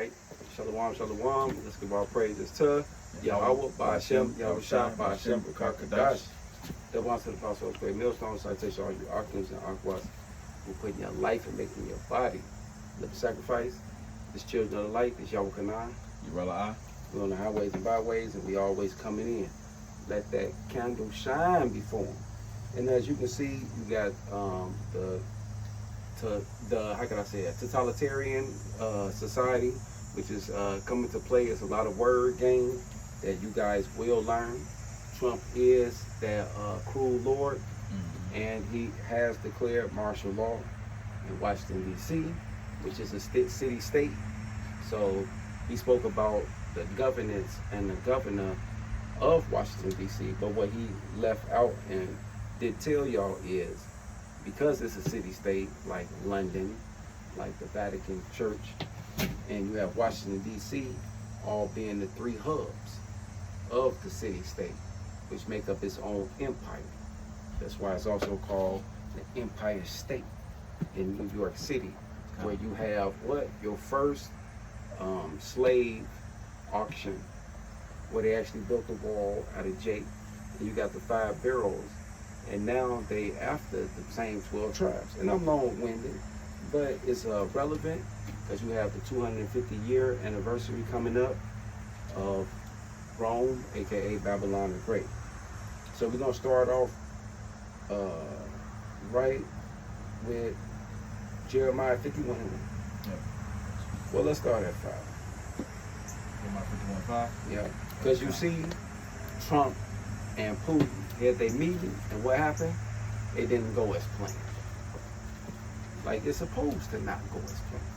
right? Shalom, shalom. Let's give our praises to Yahweh, Ba'ashem, Yahushua, Ba'ashem, B'Kakadash. That wants to the apostle of great millstone, citation all you Akins and Akwas who put in your life and making your body live sacrifice. This children of the light, this Yahweh Kanan. We're on the highways and byways, and we always coming in. Let that candle shine before them. And as you can see, you got the how can I say it, totalitarian society, which is coming to play. It's a lot of word game that you guys will learn. Trump is that cruel lord, and he has declared martial law in Washington, D.C., which is a city-state. So he spoke about the governance and the governor of Washington, D.C., but what he left out and did tell y'all is, because it's a city-state like London, like the Vatican Church, and you have Washington, D.C., all being the three hubs of the city-state, which make up its own empire. That's why it's also called the Empire State in New York City, where you have what? Your first slave auction, where they actually built the wall out of jade, and you got the 5 barrels, and now they after the same 12 tribes. And I'm long-winded, but it's relevant because you have the 250-year anniversary coming up of Rome, aka Babylon the Great. So we're gonna start off right with Jeremiah 51. Yep. Well, let's start at 5. Jeremiah 51:5. Yeah, because you see, Trump and Putin had their meeting, and what happened? It didn't go as planned. Like it's supposed to not go as planned.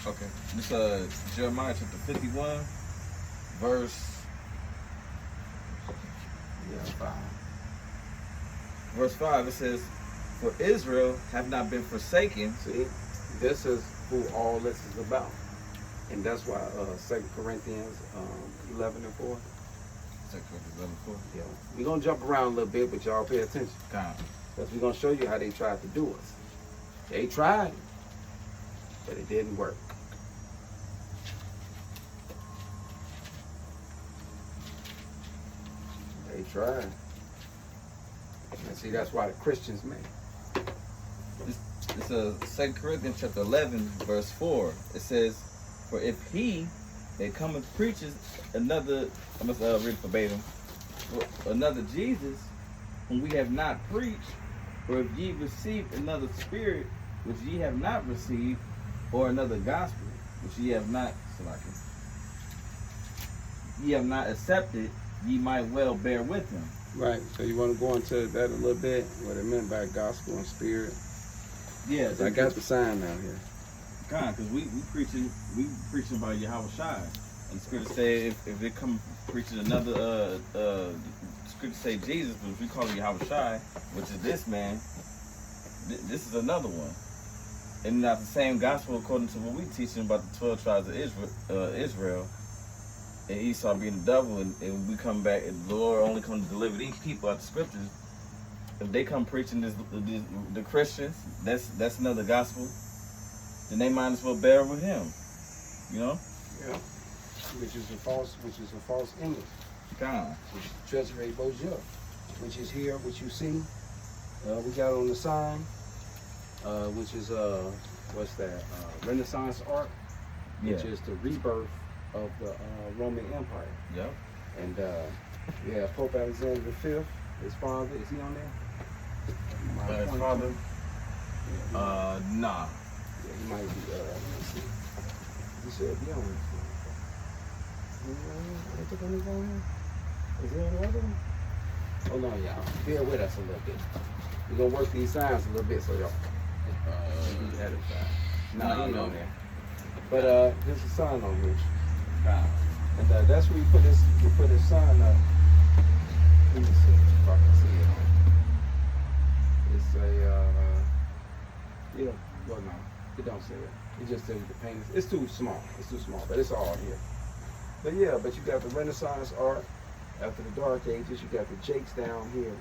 Okay. This Jeremiah chapter 51, verse 5. It says, "For Israel have not been forsaken." See, this is who all this is about, and that's why 2 Corinthians 11:4. 2 Corinthians 11:4. Yeah, we're gonna jump around a little bit, but y'all pay attention, God. because we're gonna show you how they tried to do us. They tried, but it didn't work. They tried. And see, that's why the Christians made. This is 2 Corinthians chapter 11, verse 4. It says, "For if he that cometh preaches another," I must read it verbatim, "another Jesus, whom we have not preached, or if ye receive another spirit, which ye have not received, or another gospel, which ye have not accepted, ye might well bear with him." Right, so you want to go into that a little bit, what it meant by gospel and spirit? Yeah, I got the sign out here. God, because we preaching about Yahweh Shai. And scripture say if they come preaching another scripture say Jesus, but if we call him Yahweh Shai, which is this man, this is another one. And not the same gospel according to what we teaching about the 12 tribes of Israel. And Esau being the devil, and we come back, and the Lord only come to deliver these people out of the scriptures. If they come preaching the Christians, that's another gospel, then they might as well bear with him. You know? Yeah. Which is a false image. God. Which is Treasury Bourgeois, which is here, which you see. We got on the sign, which is what's that? Renaissance art, which is the rebirth of the Roman Empire. Yep. And we have Pope Alexander V, his father. Is he on there? His father? Yeah, Nah. yeah, he might be. Let me see. He should be on this one. Is there any other one? Hold on, y'all. Bear with us a little bit. We're gonna work these signs a little bit so y'all be edified. Nah, he ain't on there. But there's a sign on here. And that's where you put this sign up. Let me see if I can see it. It's a well no, it don't say it. It just tells you the paint. It's too small. It's too small, but it's all here. But yeah, but you got the Renaissance art. After the Dark Ages, you got the Jakes down here,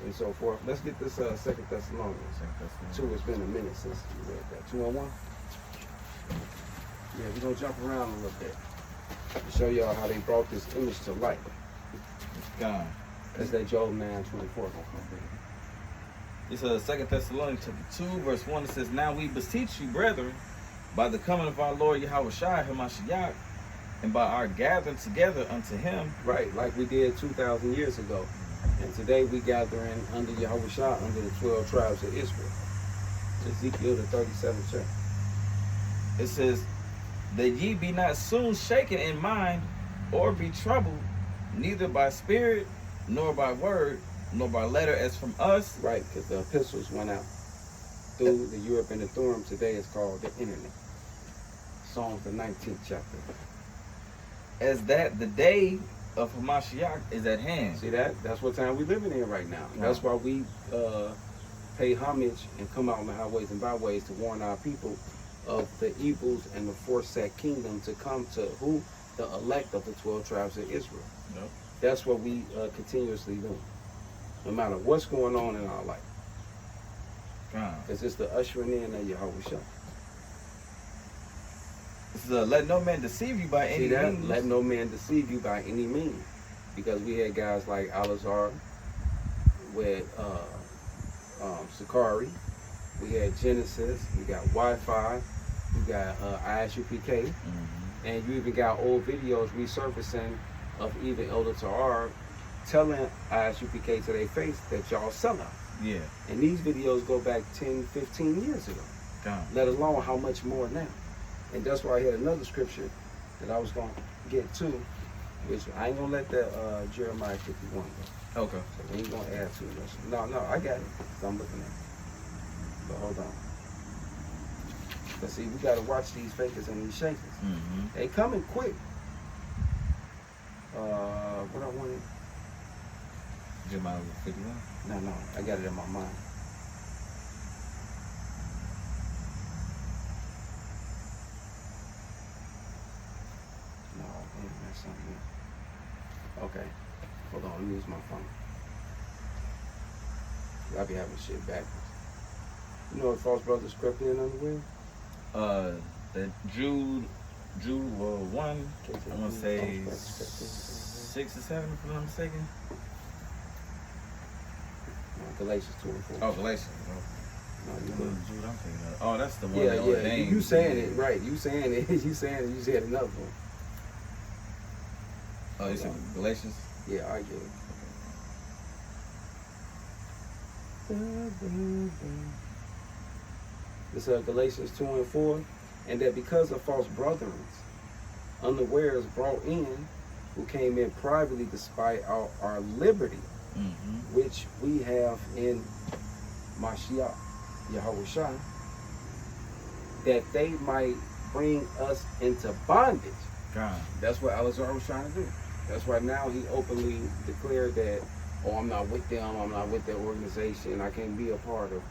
and so forth. Let's get this Second Thessalonians. 2. It's been a minute since we read that. 2 and 1. Yeah, we're gonna jump around a little bit to show y'all how they brought this image to light. God. That's that Job 9:24 gonna come with. It's 2 Thessalonians chapter 2, verse 1. It says, "Now we beseech you, brethren, by the coming of our Lord Yahushua HaMashiach, and by our gathering together unto him." Right, like we did 2,000 years ago. And today we gathering under Yahushua, under the 12 tribes of Israel. Ezekiel the 37th chapter. It says, "That ye be not soon shaken in mind, or be troubled, neither by spirit, nor by word, nor by letter as from us." Right, because the epistles went out through the Europe and the Thurim. Today it's called the internet. Psalms the 19th chapter. As that the day of Hamashiach is at hand. See that? That's what time we living in right now. That's why we pay homage and come out on the highways and byways to warn our people of the evils and the foresaid kingdom to come to who? The elect of the 12 tribes of Israel. Yep. That's what we continuously do. No matter what's going on in our life. Because it's the ushering in of Yahushua. This is let no man deceive you by any See that? means. Let no man deceive you by any means. Because we had guys like Alazar with Sakari. We had Genesis. We got Wi-Fi. We got ISUPK. And you even got old videos resurfacing of even Elder Tahar telling ISUPK to their face that y'all sell out. Yeah. And these videos go back 10, 15 years ago. Let alone how much more now. And that's why I had another scripture that I was going to get to, which I ain't going to let that Jeremiah 51 go. Okay. So we ain't going to add too much. No, I got it. So I'm looking at it. But hold on. But see, we got to watch these fakers and these shakers. They coming quick. What I wanted? Jeremiah 51? No, I got it in my mind. No, I think that's something else. Okay, hold on, let me use my phone. I be having shit backwards. You know what false brothers crept in unaware? The Jude 1, I'm gonna say 6 or 7, if I'm not mistaken. Galatians 2 and 4. Oh, Galatians. No, you Jude, I'm thinking of. Oh, that's the one. yeah, that yeah. ordained. You saying it right? You saying it? You saying it? You said another one. Oh, you said Galatians? Yeah, I get it. It's Galatians 2 and 4, and that because of false brethren, unawares brought in, who came in privately to spy out our liberty, which we have in Mashiach, Yahushua, that they might bring us into bondage. God. That's what Alazar was trying to do. That's why now he openly declared that, oh, I'm not with them, I'm not with their organization, I can't be a part of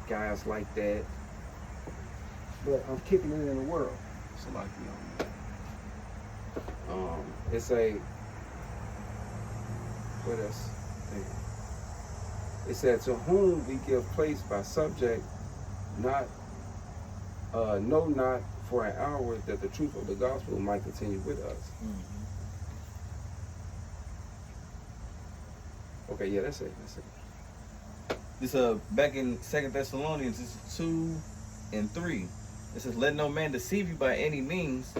guys like that. But I'm kicking it in the world. So like, it's a, what else? It said, to whom we give place by subject, not, know not for an hour that the truth of the gospel might continue with us. Okay, yeah, that's it. This back in 2 Thessalonians, this is 2 and 3. It says, "Let no man deceive you by any means,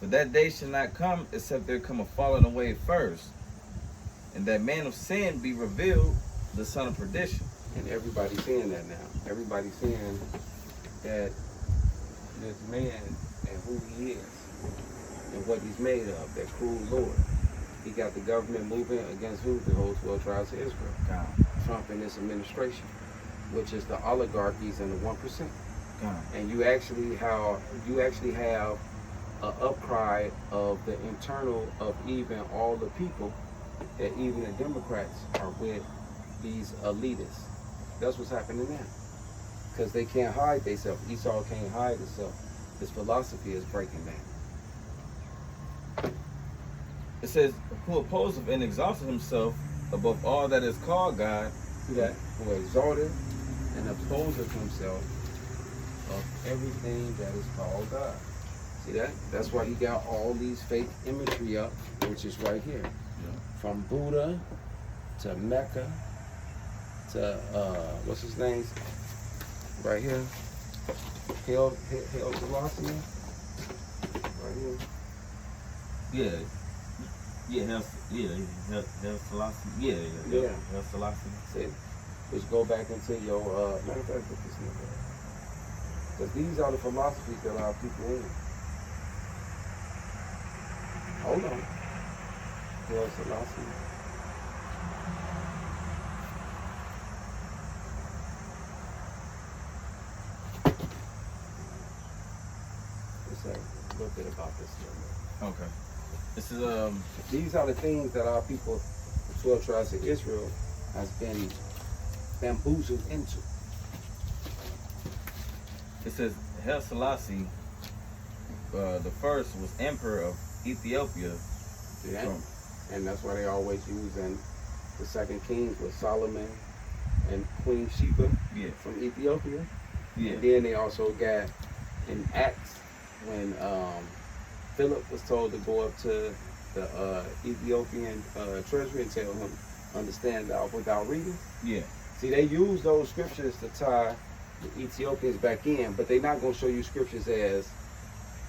for that day shall not come except there come a falling away first, and that man of sin be revealed, the son of perdition." And everybody's saying that now. Everybody's saying that this man and who he is and what he's made of, that cruel Lord. He got the government moving against who? The whole 12 tribes of Israel. God. Trump and his administration, which is the oligarchies and the 1%. God. And you actually have an upcry of the internal of even all the people, that even the Democrats are with these elitists. That's what's happening now. Because they can't hide themselves. Esau can't hide himself. His philosophy is breaking down. It says, who opposeth and exalted himself above all that is called God. See that? Who exalted and opposeth himself of everything that is called God. See that? That's why he got all these fake imagery up, which is right here. Yeah. From Buddha to Mecca to what's his name? Right here. Hail Selassie. Right here. Yeah. Yeah, Hail Selassie. Yeah. Hail Selassie. See? Which go back into your matter of fact, put this nigga. Because these are the philosophies that our people in. Hold on. Hail Selassie. Let's say a little bit about this thing. Okay. This is These are the things that our people, the 12 tribes of Israel, has been bamboozled into. it says Haile Selassie the first was emperor of Ethiopia. See that? From- And that's why they always use in the Second Kings with Solomon and Queen Sheba Yeah. from Ethiopia. Yeah. And then they also got in Acts when Philip was told to go up to the Ethiopian treasury and tell him, understand thou without reading. Yeah. See, they use those scriptures to tie the Ethiopians back in, but they're not going to show you scriptures as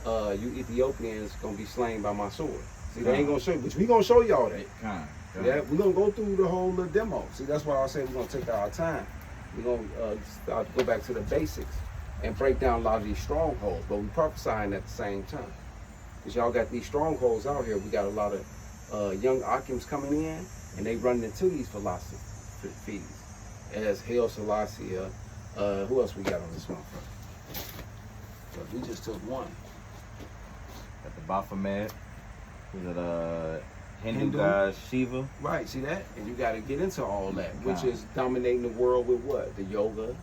you Ethiopians going to be slain by my sword. See, they ain't going to show you, but we going to show y'all that. Kind. Yeah, we're going to go through the whole little demo. See, that's why I say we're going to take our time. We're going to start to go back to the basics and break down a lot of these strongholds, but we prophesying at the same time. Because y'all got these strongholds out here. We got a lot of young Akims coming in, and they running into these philosophies as Haile Selassie. Who else we got on this one? We just took one. At the Baphomet. Was it Hindu Hindu? god Shiva? Right, see that? And you got to get into all that, which Wow. is dominating the world with what? The yoga,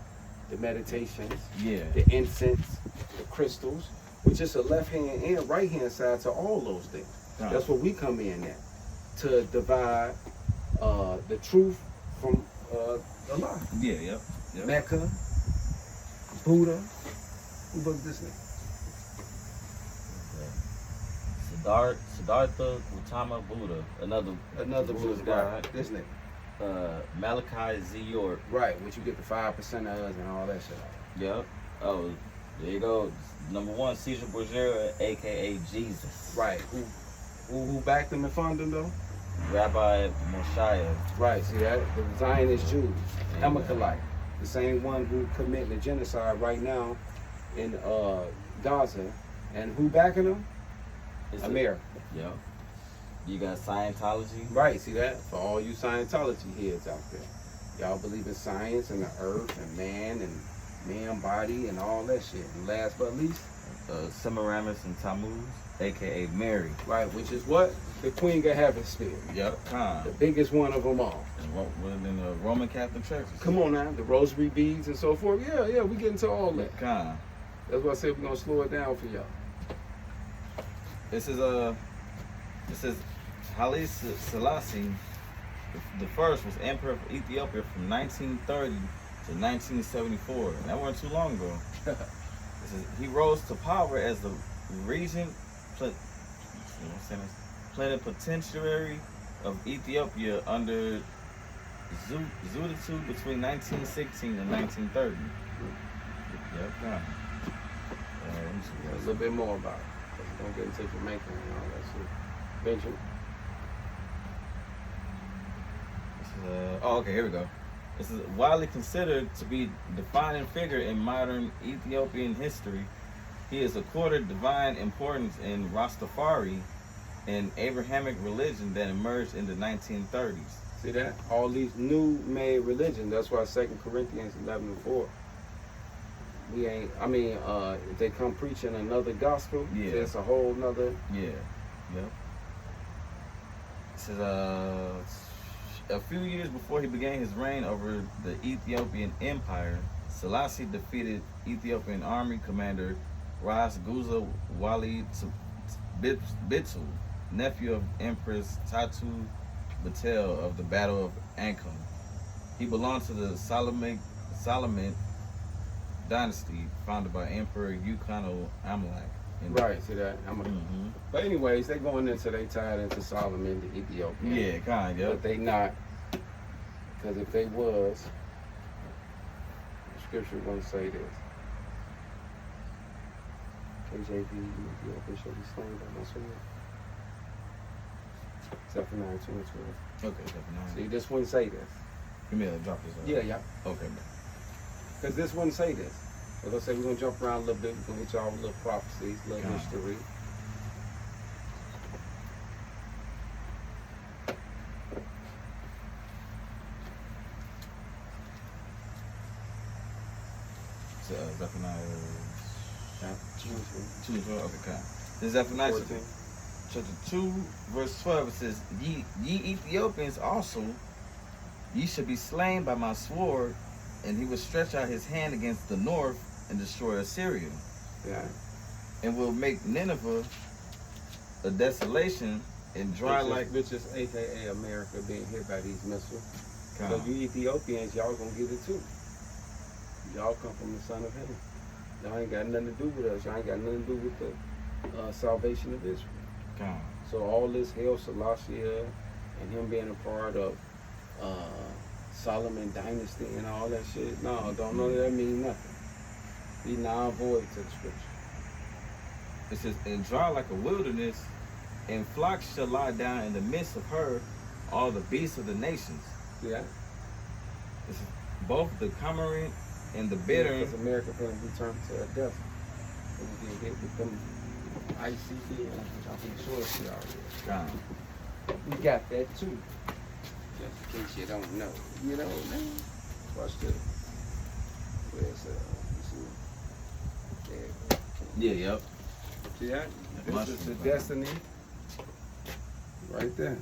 the meditations, Yeah. the incense, the crystals, which is a left hand and right hand side to all those things. Wow. That's what we come in at, to divide the truth from the lie. Yeah, yep. Mecca, Buddha. Who booked this nigga? Siddhartha Gautama Buddha, another Another Buddha's Buddha. Right. god. This nigga. Malachi Z. York. Right, which you get the 5% of us and all that shit. Yep. Oh, there you go. Number one, Caesar Borgia, aka Jesus. Right. Who backed them and funded them though? Rabbi Moshiach. Right. See that? The Zionist Jews, Hamakalite, the same one who committing the genocide right now in Gaza, and who backing them? It's America. Yep. You got Scientology. Right. See that? For all you Scientology heads out there, y'all believe in science and the earth and man body and all that shit. And last but least, Semiramis and Tammuz, aka Mary. right, which is what the Queen of Heaven spirit, Yep. Kind. the biggest one of them all. In the Roman Catholic churches. Come on now, the rosary beads and so forth. Yeah, we get into all that. Kind. That's why I said we're gonna slow it down for y'all. This is Haile Selassie the first was emperor of Ethiopia from 1930 to 1974, and that wasn't too long ago. He rose to power as the regent plenipotentiary of Ethiopia under Zewditu between 1916 and 1930. Yep, yeah. Let me see A little bit more about it. 'Cause we're gonna get into Jamaica and all that shit. Benjamin. Okay, here we go. This is widely considered to be a defining figure in modern Ethiopian history. He is accorded divine importance in Rastafari, an Abrahamic religion that emerged in the 1930s. See that? All these new made religions. That's why 2 Corinthians 11:4. We ain't. I mean, if they come preaching another gospel, Yeah. it's a whole nother. Yeah, yep. This is a few years before he began his reign over the Ethiopian Empire, Selassie defeated Ethiopian army commander Ras Guza Wali Bitu, nephew of Empress Tatu Batel of the Battle of Ancon. He belonged to the Solomon dynasty founded by Emperor Ukano Amalek. Right, see that? Mm-hmm. But anyways, they going into, they tied into Solomon, the Ethiopian. Yeah, kind of. But they not. Because if they was, the scripture gonna say this. KJV, Ethiopian shall be slain by my sword. Zephaniah 2 and 12. Okay, definitely. See, this wouldn't say this. Give me a drop this. Yeah. Okay, man. Because this wouldn't say this. As I say, we're going to jump around a little bit. We're going to get y'all little prophecies, little God. history. So, Zephaniah Yeah. 2 and 12. Okay, kind. This is Zephaniah 14. chapter 2, verse 12. It says, ye Ethiopians also, ye shall be slain by my sword, and he will stretch out his hand against the north and destroy Assyria, Yeah. and will make Nineveh a desolation and dry which is AKA America being hit by these missiles. So kind. you Ethiopians, y'all gonna get it too. Y'all come from the son of heaven. Y'all ain't got nothing to do with us. Y'all ain't got nothing to do with the salvation of Israel. Kind. So all this Haile Selassie and him being a part of Solomon dynasty and all that shit, no, don't know that mean nothing. Be non-void to the scripture. It says, and dry like a wilderness, and flocks shall lie down in the midst of her, all the beasts of the nations. Yeah. This is both the cormorant and the bitter. Because America going to be turned to a desert. And we get hit with them ICD, which I'm pretty sure it's already. Kind. We got that too. Just in case you don't know. You know what I mean? Watch this. Where's Yeah, yep. See that? Must This is the be. destiny. Right there.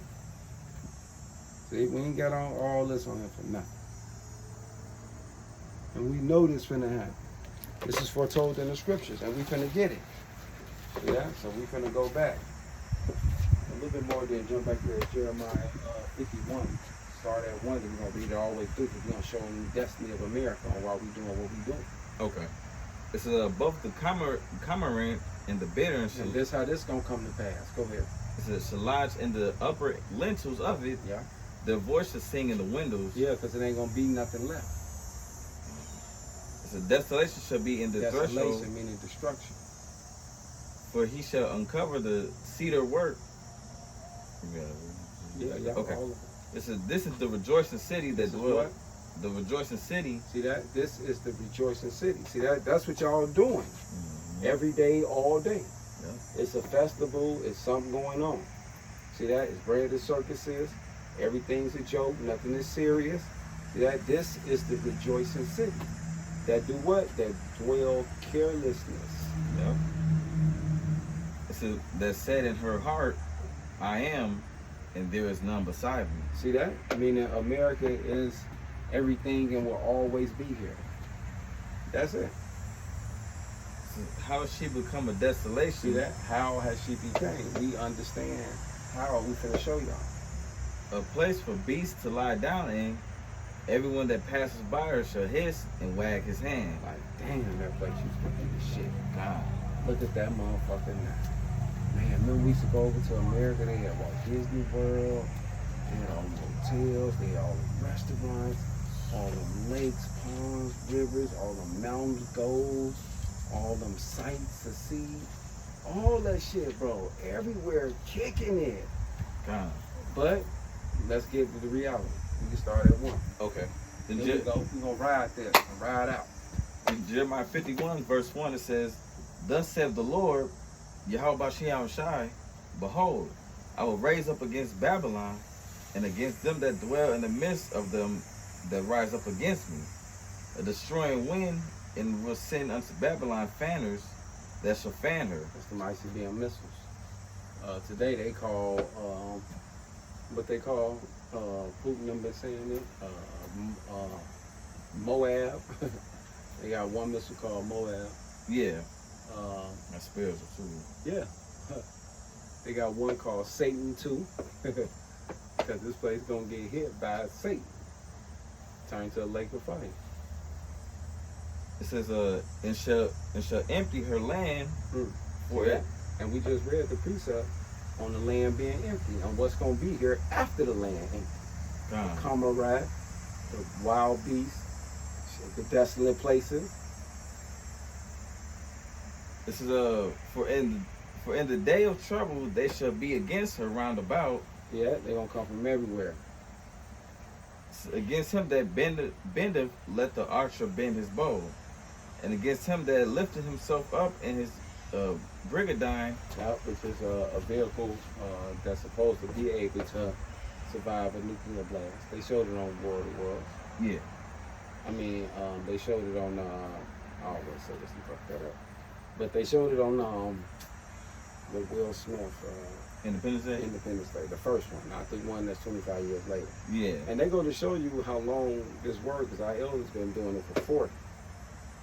See, we ain't got all this on here for nothing. And we know this finna happen. This is foretold in the scriptures, and we finna get it. Yeah, so we finna go back. A little bit more then jump back here to Jeremiah 51. Start at 1, and we're gonna read it all the way through because we're gonna show them the destiny of America and why we doing what we doing. Okay. It says both the cormorant and the bitter And this how this gonna come to pass. Go ahead. it says shall lodge in the upper lintels of it. Yeah. Their voice shall sing in the windows. Yeah, because it ain't gonna be nothing left. It says desolation shall be in the threshold, Desolation meaning destruction. for he shall uncover the cedar work. Yeah. Okay. All of it. This is the rejoicing city that This is dwell. what? The rejoicing city. See that? This is the rejoicing city. See that? That's what y'all doing. Every day, all day. Yeah. It's a festival. It's something going on. See that? It's bread and circuses. Everything's a joke. Nothing is serious. See that? This is the rejoicing city. That do what? That dwell carelessness. Yeah. It says that said in her heart, I am, and there is none beside me. See that? Meaning America is everything and will always be here. That's it. So how has she become a desolation? See that? How has she became? We understand how. We finna show y'all. A place for beasts to lie down in. Everyone that passes by her shall hiss and wag his hand. Like, damn, that place used to be the shit. God. Look at that motherfucker now. Man, remember we used to go over to America, they had Walt Disney World, they had all the hotels, they had all the restaurants, all them lakes, ponds, rivers, all them mountains, gold, all them sights to see. All that shit, bro. Everywhere kicking it. God. But let's get to the reality. We can start at 1. Okay. Then we go. We're gonna ride this and ride out. In Jeremiah 51, verse 1, it says, Thus saith the Lord, Yahweh Shai, behold, I will raise up against Babylon, and against them that dwell in the midst of them that rise up against me, a destroying wind, and will send unto Babylon fanners that shall fan her. That's them ICBM missiles. Today they call, what they call, Putin them been saying it, Moab. They got one missile called Moab. Yeah. That's spiritual too. Yeah. They got one called Satan 2. Because this place gonna get hit by Satan. Turn to a lake of fire. It says, and shall empty her land for Yeah. it. And we just read the precept on the land being empty and what's gonna be here after the land empty. God. Kamarat, the wild beasts, the desolate places. This is for in the day of trouble they shall be against her round about. Yeah, they're gonna come from everywhere. Against him that bendeth, let the archer bend his bow. And against him that lifted himself up in his brigandine. Yeah, which is a vehicle that's supposed to be able to survive a nuclear blast. They showed it on War of the Worlds. Yeah. I mean, they showed it on, I always say this and fuck that up. But they showed it on the Will Smith Independence Day? Independence Day, the first one, not the one that's 25 years later. Yeah. And they go to show you how long this worked, because our elders been doing it for 40.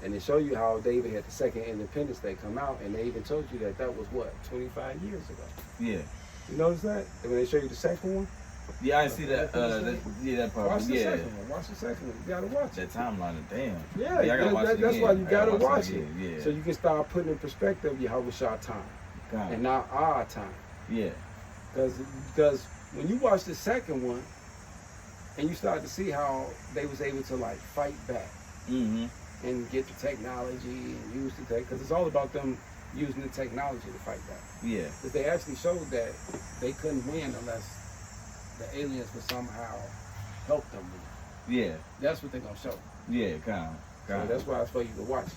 And they show you how they even had the second Independence Day come out, and they even told you that was what, 25 years ago. Yeah. You notice that? And when they show you the second one? Yeah, I see that. That part. Watch the Yeah. second one. Watch the second one. You gotta watch it. That timeline, damn. Yeah, I gotta watch it that's again. why you I gotta watch it. again. Yeah. So you can start putting in perspective Yahushua time God. and not our time. Yeah. Because when you watch the second one and you start to see how they was able to like fight back Mm-hmm. and get the technology and use the tech, because it's all about them using the technology to fight back. Yeah. Because they actually showed that they couldn't win unless the aliens would somehow help them win. Yeah. That's what they're gonna show. Yeah. God. So that's why it's for you to watch.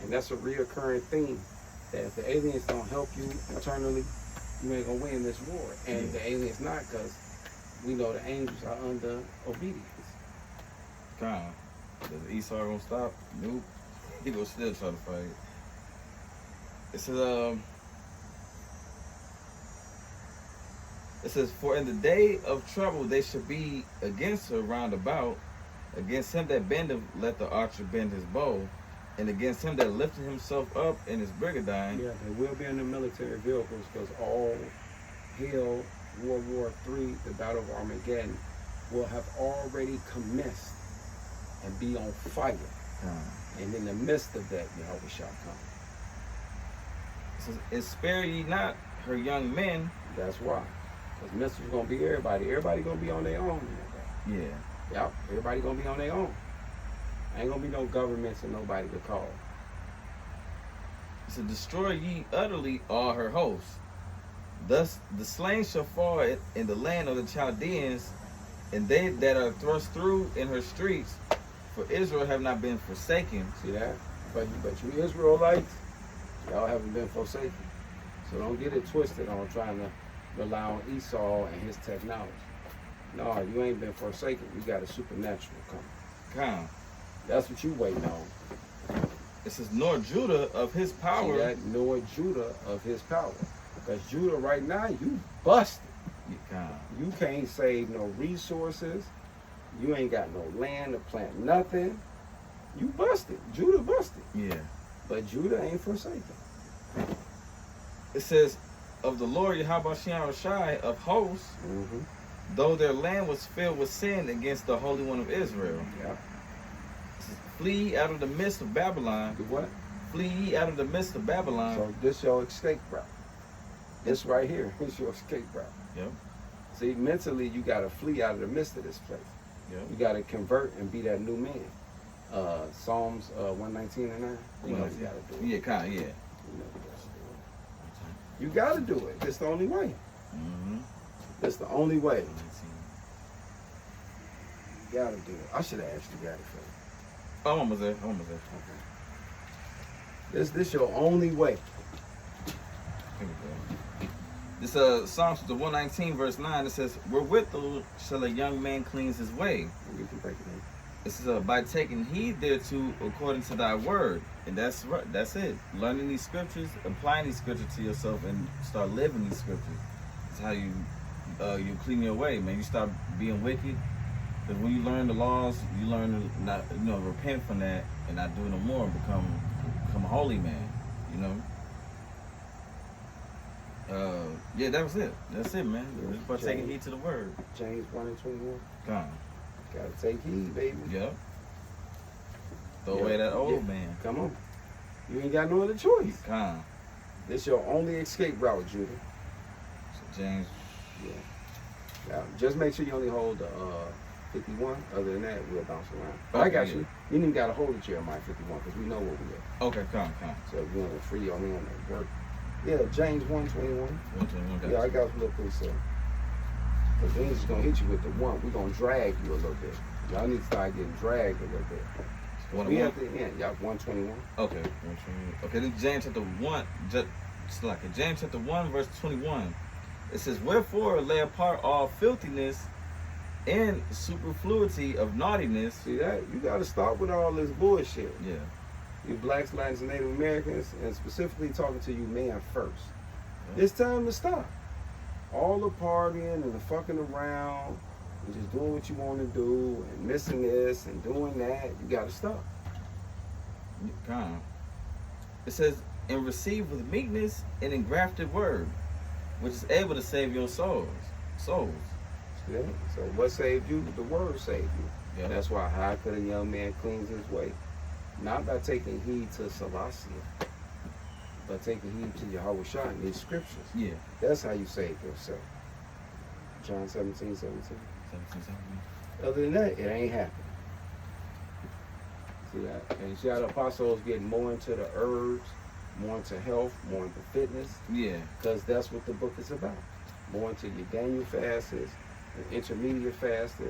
And that's a reoccurring theme, that if the aliens don't help you internally, you ain't gonna win this war. And the aliens not, because we know the angels are under obedience. God. Does Esau gonna stop? Nope. He gonna still try to fight. It says, for in the day of trouble they shall be against her round about. Against him that bendeth, let the archer bend his bow. And against him that lifted himself up in his brigandine. Yeah, they will be in the military vehicles, because all hell, World War III, the Battle of Armageddon, will have already commenced and be on fire. And in the midst of that, Yahweh shall come. It says, and spare ye not her young men. That's why. Because missiles gonna be everybody. Everybody gonna be on their own. Yeah. Yep, everybody gonna be on their own. Ain't gonna be no governments and nobody to call. It says, destroy ye utterly all her hosts. Thus the slain shall fall in the land of the Chaldeans, and they that are thrust through in her streets. For Israel have not been forsaken. See that? But you Israelites, y'all haven't been forsaken. So don't get it twisted on trying to rely on Esau and his technology. No, you ain't been forsaken. You got a supernatural coming. Come. That's what you waiting on. It says, nor Judah of his power. See that? Nor Judah of his power. Because Judah right now, you busted. You can't save no resources. You ain't got no land to plant nothing. You busted. Judah busted. Yeah. But Judah ain't forsaken. It says, of the Lord Yahweh Shai of hosts, Mm-hmm. though their land was filled with sin against the Holy One of Israel. Yeah. It says, flee out of the midst of Babylon. Do what? Flee out of the midst of Babylon. So this your escape route. This right here is your escape route. Yep. See, mentally you gotta flee out of the midst of this place. Yep. You gotta convert and be that new man. Psalms 119 and 9. You know you gotta do it. Yeah, kind of, yeah. You know you gotta do it. You gotta do it. It's the only way. Mm-hmm. It's the only way. You gotta do it. I should have asked you got it for you. Oh, I'm almost there. Okay. This your only way. Here we go. This Psalms the 119 verse 9. It says, "Wherewithal shall a young man cleanse his way?" You can break it in. This is by taking heed thereto according to thy word, and that's right. That's it. Learning these scriptures, applying these scriptures to yourself, and start living these scriptures. That's how you clean your way, man. You stop being wicked. Because when you learn the laws, you learn to not repent from that and not do no more, and become a holy man. You know. Yeah, that was it. That's it, man. Yeah. Just about taking heed to the word. James 1:21. Come. Gotta take heed, baby. Yep. Throw Yeah. away that old Yeah. man. Come on. You ain't got no other choice. Come. This your only escape route, Judah. So James. Yeah. Now, just make sure you only hold the 51. Other than that, we'll bounce around. But I Okay, got yeah. you. You didn't even got to hold the Jeremiah 51 because we know where we at. Okay, come. So if you want to free your hand at work. Yeah, James 1:21. 121. Yeah, I got a little precept. Because we ain't just going to hit you with the one. We're going to drag you a little bit. Y'all need to start getting dragged a little bit. We at the end. Y'all 121. Okay. 121. Okay, then James chapter 1. Just like it. James chapter 1, verse 21. It says, "Wherefore lay apart all filthiness and superfluity of naughtiness." See that? You got to stop with all this bullshit. Yeah. You blacks, Latins, and Native Americans, and specifically talking to you man first. Yeah. It's time to stop. All the partying and the fucking around and just doing what you want to do and missing this and doing that, you got to stop. Come. It says, "And receive with meekness an engrafted word, which is able to save your souls." See that? So what saved you? The word saved you. Yeah. And that's why how could a young man cleanse his way? Not by taking heed to Selassie, but taking heed to Yahweh Shah and these scriptures. Yeah. That's how you save yourself. John 17:17. 17. Other than that, it ain't happening. See that? And you see how the apostles get more into the herbs, more into health, more into fitness, Yeah. because that's what the book is about. More into your Daniel fasts, your intermediate fasts,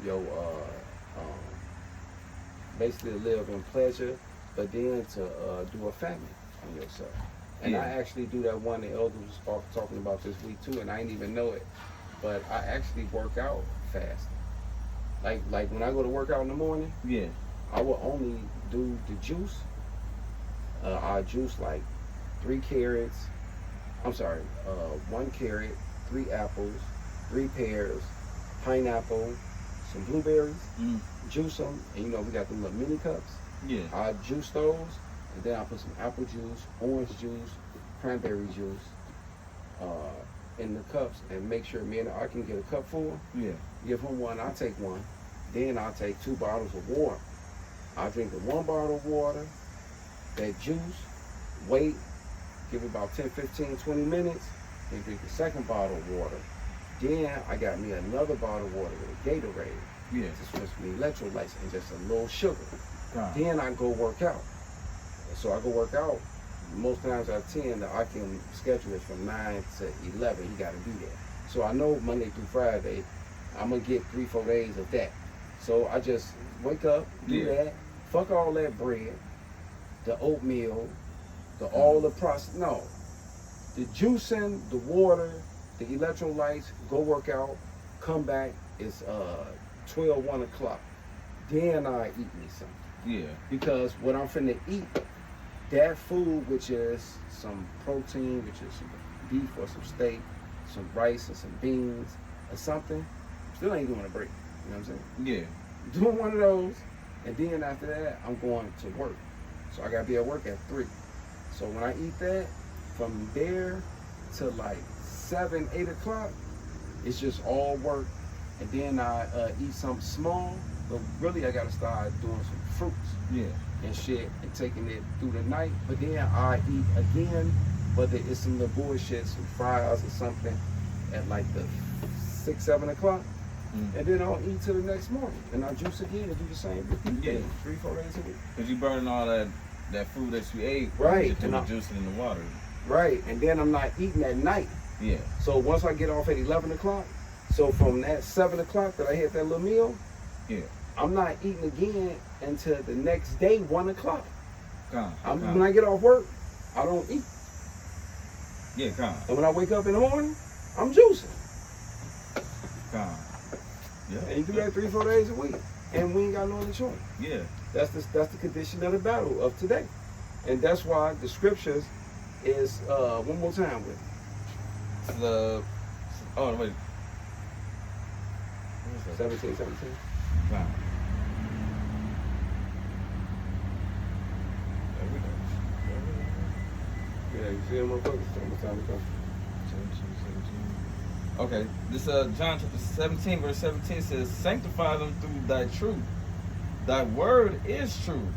your basically live in pleasure, but then to do a famine on yourself. And Yeah. I actually do that one the elders was talking about this week too, and I didn't even know it. But I actually work out fasting. Like when I go to work out in the morning, Yeah. I will only do the juice. I juice like 3 carrots. I'm sorry, 1 carrot, 3 apples, 3 pears, pineapple, some blueberries. Mm. Juice them, and you know we got them little mini cups. Yeah. I juice those, and then I put some apple juice, orange juice, cranberry juice in the cups, and make sure me and I can get a cup full. Yeah. Give him one, I'll take one. Then I'll take 2 bottles of water. I'll drink the 1 bottle of water, that juice, wait, give it about 10, 15, 20 minutes, then drink the 2nd bottle of water. Then I got me another bottle of water with a Gatorade. Yeah. Just with some electrolytes and just a little sugar. Come. Then I go work out. So I go work out. Most times out of 10, I can schedule it from 9 to 11. You got to be there. So I know Monday through Friday, I'm going to get 3-4 days of that. So I just wake up, do Yeah. that, fuck all that bread, the oatmeal, all the process. No. The juicing, the water, the electrolytes, go work out, come back, it's 12, 1 o'clock. Then I eat me something. Yeah. Because what I'm finna eat, that food, which is some protein, which is some beef or some steak, some rice or some beans or something, still ain't doing a break. You know what I'm saying? Yeah. Doing one of those, and then after that, I'm going to work. So I gotta be at work at 3. So when I eat that, from there to like 7, 8 o'clock, it's just all work. And then I eat something small, but really I gotta start doing some fruits Yeah. and shit and taking it through the night. But then I eat again, whether it's some little bullshit, some fries or something at like the 6, 7 o'clock. Mm. And then I'll eat till the next morning. And I juice again and do the same repeat Yeah. thing 3-4 days a week. Cause you burning all that food that you ate. Right. Just And through the juicing in the water. Right. And then I'm not eating at night. Yeah. So once I get off at 11 o'clock, so from that 7 o'clock that I had that little meal, Yeah. I'm not eating again until the next day, 1 o'clock. Come. When I get off work, I don't eat. Yeah. Come. And when I wake up in the morning, I'm juicing. Come. Yeah. And you do that 3-4 days a week. And we ain't got no other choice. Yeah. That's the condition of the battle of today. And that's why the scriptures is, one more time with it. Oh wait. 17. Come. There we go. You see them motherfuckers? Almost time to go. Okay, this John chapter 17, verse 17 says, "Sanctify them through thy truth. Thy word is true."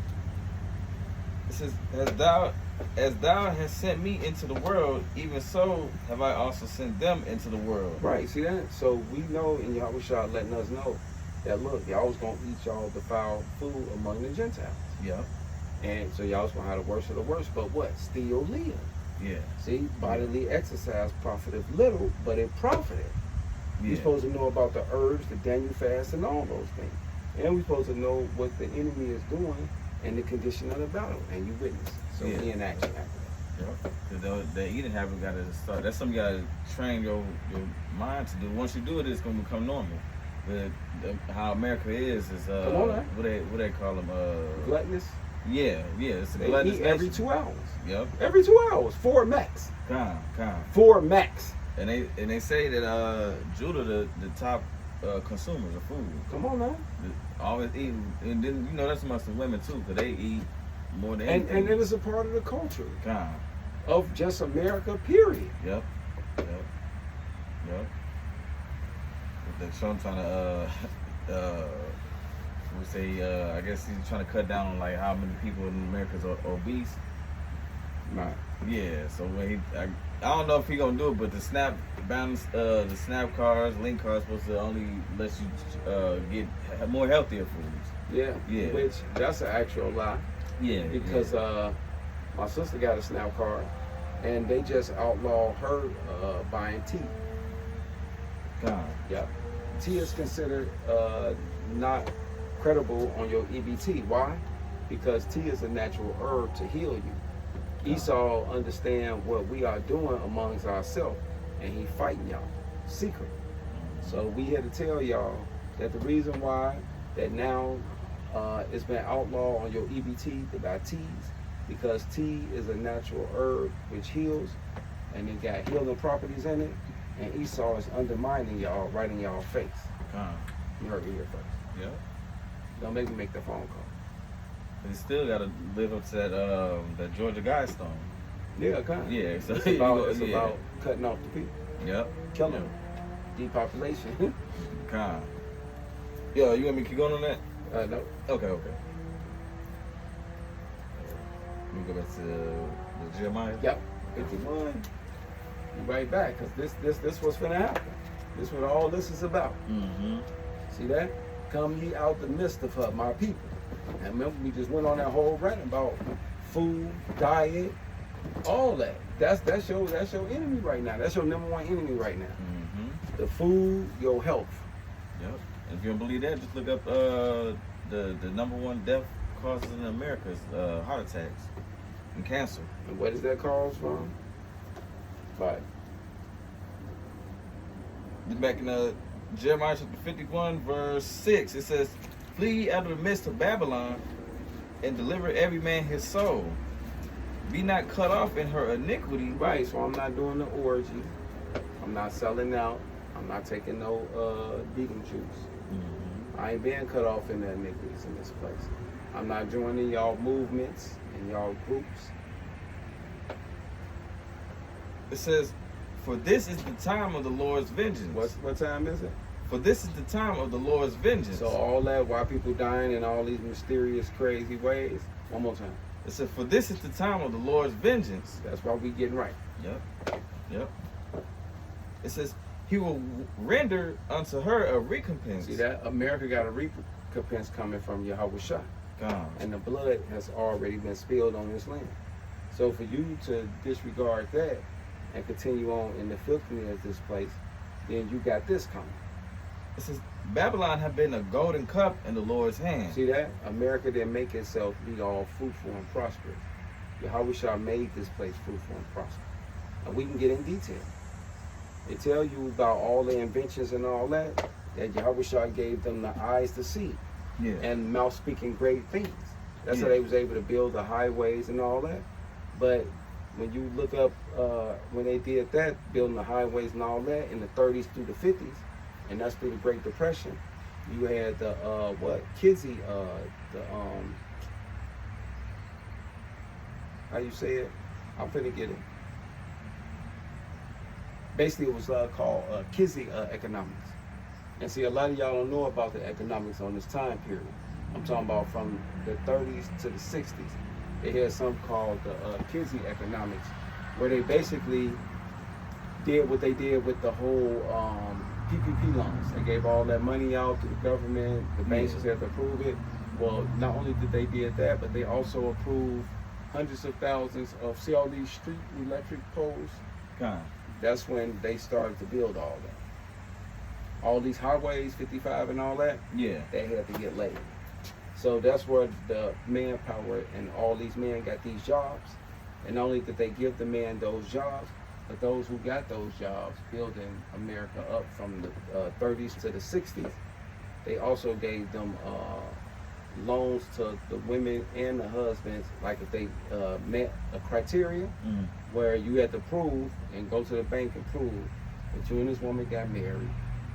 It says, as thou hast sent me into the world, even so have I also sent them into the world. Right, see that? So we know, and Yahweh Shah letting us know that, look, y'all was going to eat y'all defiled food among the Gentiles. Yeah, And so y'all was going to have the worst of the worst, but what? Still live. yeah, See, bodily exercise profited little, but it profited. yeah. We're supposed to know about the herbs, the Daniel fast, and all those things. And we're supposed to know what the enemy is doing and the condition of the battle, and you witness it. So Yeah. be in action after that. Because the eating habit got to start. That's something you got to train your mind to do. Once you do it, it's going to become normal. How America is Come on now. what they call them? Gluttonous, Yeah, it's a they gluttonous eat every nation. 2 hours. Yep, Every 2 hours, 4 max. kind. 4 max. And they say that Judah the top consumers of food. Come on now. Always eating, and then that's amongst the women too, because they eat more than And anything. it is a part of the culture Kind. of just America, period. Yep. But Trump trying to we say I guess he's trying to cut down on like how many people in America is obese. Right. Yeah, so when I don't know if he gonna do it, but the SNAP balance, the SNAP cards, link cards, supposed to only let you get more healthier foods. Yeah. Yeah. Which that's an actual lie, Yeah, because my sister got a SNAP card, and they just outlawed her buying tea. God. Yeah. Tea is considered not credible on your EBT. Why? Because tea is a natural herb to heal you. Esau understand what we are doing amongst ourselves, and he fighting y'all secret. So we here to tell y'all that the reason why that now it's been outlawed on your EBT to buy teas, because tea is a natural herb which heals, and it got healing properties in it, and Esau is undermining y'all right in y'all face. God. You heard me here first. Yeah. Don't make me make the phone call. But he still got to live up to that Georgia Guidestone. Yeah, kind of. Yeah, so It's you about, go- it's yeah. about cutting off the people, Yep. killing them, depopulation. God. Yo, you want me to keep going on that? No. Okay. Let me go back to the Jeremiah. Yep. 51. You right back, because this what's gonna happen. This what all this is about. Mm-hmm. See that? Come ye out the midst of her, my people. And remember, we just went on that whole rant about food, diet, all that. That's your enemy right now. That's your number one enemy right now. Mm-hmm. The food, your health. Yep. And if you don't believe that, just look up the number one death causes in America is heart attacks and cancer. And where does that cause from? Right. Back in Jeremiah chapter 51, verse 6, it says, "Flee out of the midst of Babylon, and deliver every man his soul. Be not cut off in her iniquity." Right, so I'm not doing the orgy. I'm not selling out. I'm not taking no beating juice. Mm-hmm. I ain't being cut off in the iniquities in this place. I'm not joining y'all movements and y'all groups. It says, "For this is the time of the Lord's vengeance." What time is it? For this is the time of the Lord's vengeance. So all that, why people dying in all these mysterious, crazy ways. One more time. It says, "For this is the time of the Lord's vengeance." That's why we getting right. Yep. It says, "He will render unto her a recompense." See that? America got a recompense coming from Yahweh Shah. God. And the blood has already been spilled on this land. So for you to disregard that and continue on in the filthiness of this place, then you got this coming. It says, "Babylon have been a golden cup in the Lord's hand." See that? America didn't make itself be all fruitful and prosperous. Yahweh Shah made this place fruitful and prosperous. And we can get in detail. They tell you about all the inventions and all that Yahweh Shah gave them the eyes to see Yeah. and mouth speaking great things. That's how Yeah. they was able to build the highways and all that. But when you look up when they did that, building the highways and all that in the 30s through the 50s, and that's through the Great Depression, you had the Kinsey, how you say it? I'm finna get it. basically it was called Kizzy economics. And see, a lot of y'all don't know about the economics on this time period. I'm talking about from the 30s to the 60s. They had something called the Kizzy economics, where they basically did what they did with the whole PPP loans. They gave all that money out to the government. The banks just had to approve it. Well, not only did they did that, but they also approved hundreds of thousands of, see all these street electric poles? God. That's when they started to build all that. All these highways, 55 and all that, Yeah. they had to get laid. So that's where the manpower and all these men got these jobs. And not only did they give the men those jobs, but those who got those jobs building America up from the 30s to the 60s, they also gave them loans to the women and the husbands, like if they met a criteria where you had to prove and go to the bank and prove that you and this woman got married,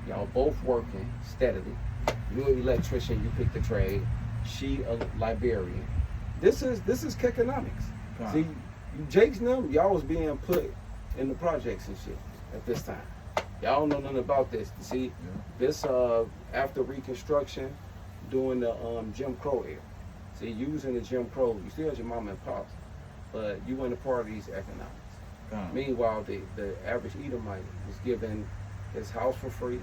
y'all both working steadily. You an electrician, you picked the trade. She a librarian. This is economics. See, you Jakes and them, y'all was being put in the projects and shit at this time. Y'all don't know nothing about this. See, this after Reconstruction, during the Jim Crow era. See, you was in the Jim Crow, you still had your mama and pops, but you weren't a part of these economics. Meanwhile, the average Edomite was given his house for free,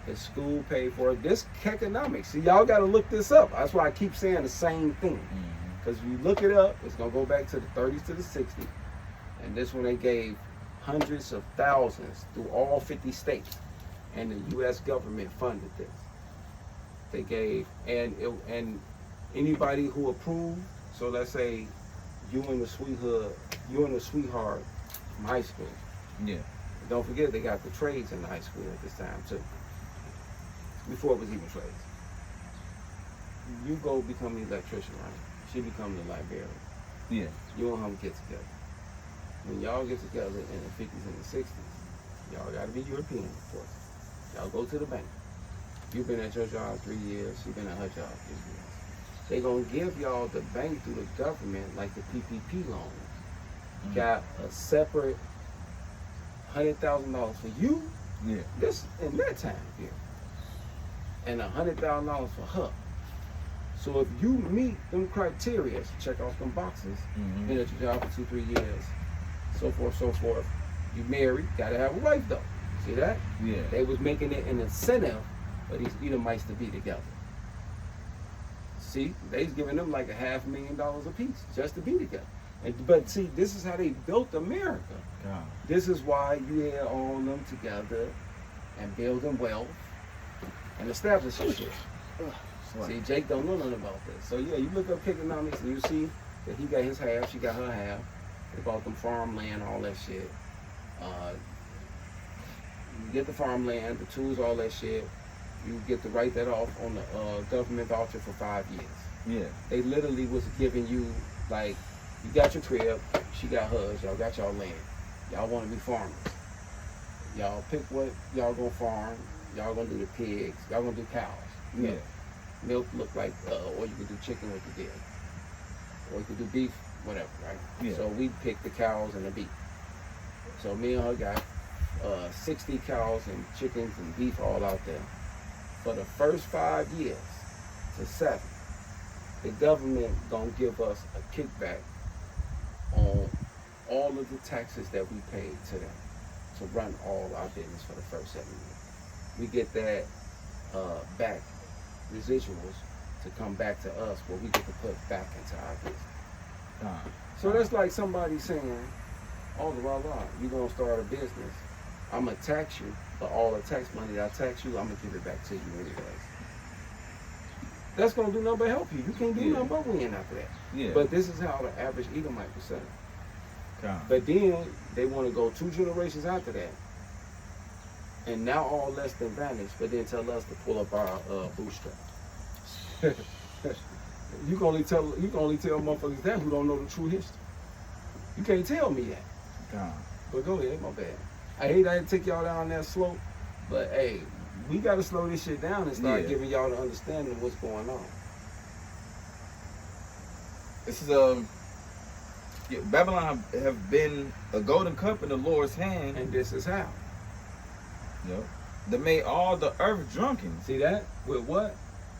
his school paid for it. This economics. See, y'all got to look this up. That's why I keep saying the same thing. Because if you look it up, it's going to go back to the 30s to the 60s. And this one they gave hundreds of thousands through all 50 states. And the U.S. government funded this. They gave, and anybody who approved, so let's say you and the sweetheart from high school. Yeah. Don't forget they got the trades in the high school at this time too. Before it was even trades. You go become an electrician, right? She become the librarian. Yeah. You and her get together. When y'all get together in the 50s and the 60s, y'all gotta be European, of course. Y'all go to the bank. You've been at your job 3 years, she's been at her job 3 years. They gonna give y'all the bank through the government, like the PPP loan. Got a separate $100,000 for you. Yeah. This in that time here, and $100,000 for her. So if you meet them criteria, check off them boxes, been at your job for 2-3 years, so forth. You married, gotta have a wife though. See that? Yeah. They was making it an incentive for these Edomites to be together. See, they's giving them like $500,000 a piece just to be together. But see, this is how they built America. God. This is why you had all of them together and building wealth and establishing shit. See, Jake don't know nothing about this. So yeah, you look up economics and you see that he got his half, she got her half. They bought them farmland, all that shit. You get the farmland, the tools, all that shit. You get to write that off on the government voucher for 5 years. Yeah. They literally was giving you, like, you got your crib, she got hers, y'all got y'all land. Y'all want to be farmers. Y'all pick what y'all gonna farm. Y'all gonna do the pigs. Y'all gonna do cows. Yeah. Milk look like, or you could do chicken with the dairy. Or you could do beef, whatever, right? Yeah. So we picked the cows and the beef. So me and her got 60 cows and chickens and beef all out there. For the first 5 years to 7, the government gonna give us a kickback on all of the taxes that we paid to them to run all our business for the first 7 years. We get that back, residuals, to come back to us where we get to put back into our business. So that's like somebody saying, oh, you're gonna start a business. I'm gonna tax you, but all the tax money that I tax you, I'm gonna give it back to you anyways. That's gonna do nothing but help you. You can't do nothing but win after that. Yeah. But this is how the average Edomite was set up. God. But then they want to go 2 generations after that, and now all less than vanished. But then tell us to pull up our bootstrap. You can only tell motherfuckers that who don't know the true history. You can't tell me that. God. But go ahead, my bad. I hate I had to take y'all down that slope, but hey, we gotta slow this shit down and start giving y'all the understanding of what's going on. This is Yeah, Babylon have been a golden cup in the Lord's hand. And this is how. Yep. That made all the earth drunken. See that? With what?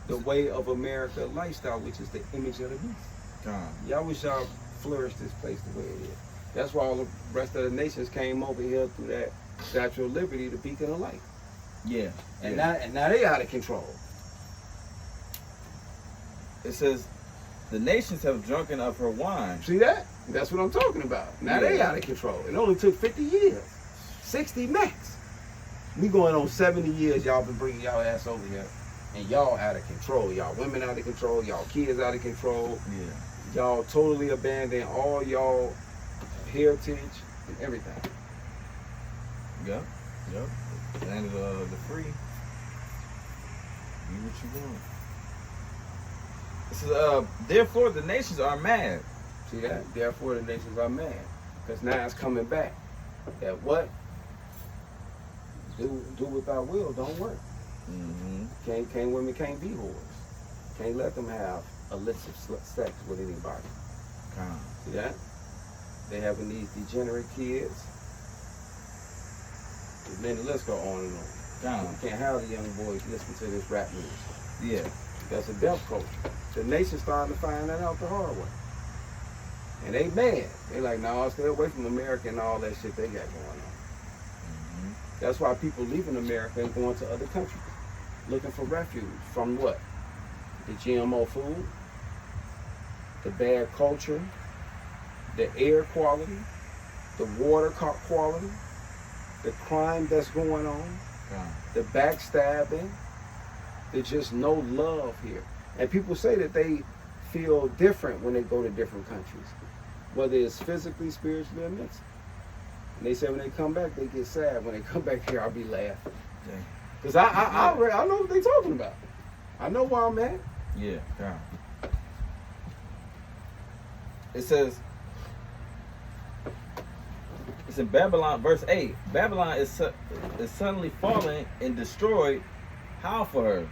The way of America lifestyle, which is the image of the beast. God. Y'all wish y'all flourished this place the way it is. That's why all the rest of the nations came over here through that Statue of Liberty, the beacon of light. Yeah. And yeah. now they out of control. It says, the nations have drunken of her wine. See that? That's what I'm talking about. Now they Yeah. out of control. It only took 50 years. 60 max. We going on 70 years, y'all been bringing y'all ass over here. And y'all out of control. Y'all women out of control. Y'all kids out of control. Yeah. Y'all totally abandoned all y'all heritage and everything. Yep. Yep. Land of the free. Do what you want. It says, therefore the nations are mad. See that? Therefore the nations are mad. Because now it's coming back. That what? Do without will, don't work. Mm-hmm. Women can't be whores. Can't let them have illicit sex with anybody. See that? They having these degenerate kids. Man, the list go on and on. You can't have the young boys listen to this rap music. Yeah. That's a death culture. The nation's starting to find that out the hard way. And they mad. They like, no, stay away from America and all that shit they got going on. Mm-hmm. That's why people leaving America and going to other countries, looking for refuge from what? The GMO food, the bad culture, the air quality, the water quality, the crime that's going on, the backstabbing. There's just no love here. And people say that they feel different when they go to different countries, whether it's physically, spiritually, or mentally. And they say when they come back, they get sad. When they come back here, I'll be laughing. Because I know what they're talking about. I know where I'm at. Yeah. It says, it's in Babylon, verse 8. Babylon is suddenly fallen and destroyed. How for her?